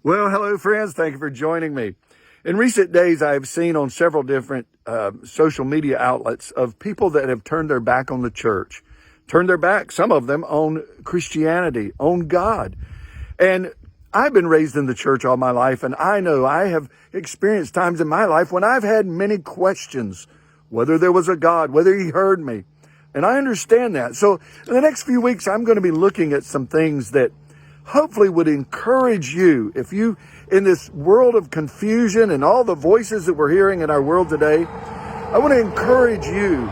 Well, hello, friends. Thank you for joining me. In recent days, I have seen on several different social media outlets of people that have turned their back on the church, turned their back, some of them, on Christianity, on God. And I've been raised in the church all my life, and I know I have experienced times in my life when I've had many questions, whether there was a God, whether he heard me. And I understand that. So in the next few weeks, I'm going to be looking at some things that hopefully would encourage you. If you, in this world of confusion and all the voices that we're hearing in our world today, I want to encourage you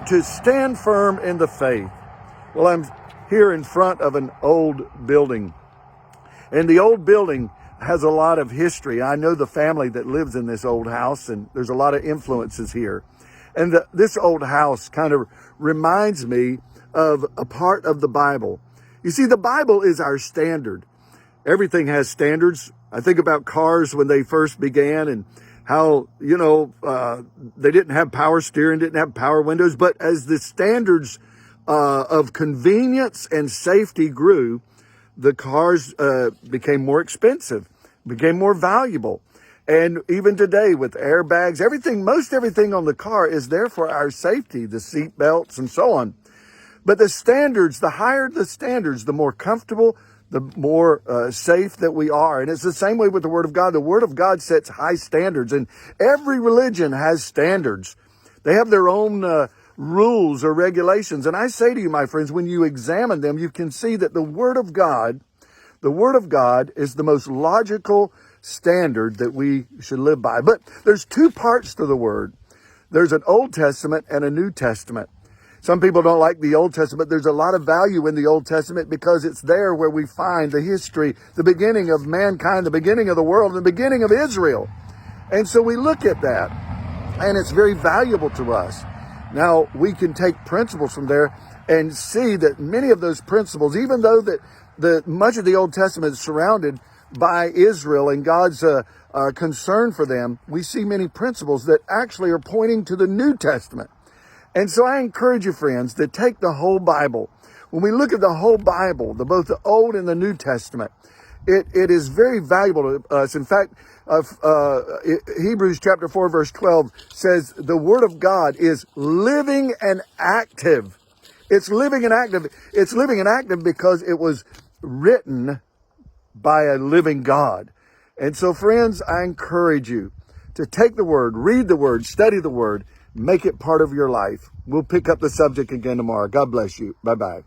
to stand firm in the faith. Well, I'm here in front of an old building, and the old building has a lot of history. I know the family that lives in this old house, and there's a lot of influences here. And this old house kind of reminds me of a part of the Bible. You see, the Bible is our standard. Everything has standards. I think about cars when they first began and how, they didn't have power steering, didn't have power windows. But as the standards of convenience and safety grew, the cars became more expensive, became more valuable. And even today with airbags, most everything on the car is there for our safety, the seat belts and so on. But the standards, the higher the standards, the more comfortable, the more safe that we are. And it's the same way with the Word of God. The Word of God sets high standards, and every religion has standards. They have their own rules or regulations. And I say to you, my friends, when you examine them, you can see that the Word of God is the most logical standard that we should live by. But there's two parts to the Word. There's an Old Testament and a New Testament. Some people don't like the Old Testament. There's a lot of value in the Old Testament because it's there where we find the history, the beginning of mankind, the beginning of the world, the beginning of Israel. And so we look at that, and it's very valuable to us. Now, we can take principles from there and see that many of those principles, even though that much of the Old Testament is surrounded by Israel and God's concern for them, we see many principles that actually are pointing to the New Testament. And so I encourage you, friends, to take the whole Bible. When we look at the whole Bible, both the Old and the New Testament, it is very valuable to us. In fact, Hebrews chapter 4, verse 12 says the Word of God is living and active. It's living and active. It's living and active because it was written by a living God. And so, friends, I encourage you to take the Word, read the Word, study the Word, make it part of your life. We'll pick up the subject again tomorrow. God bless you. Bye-bye.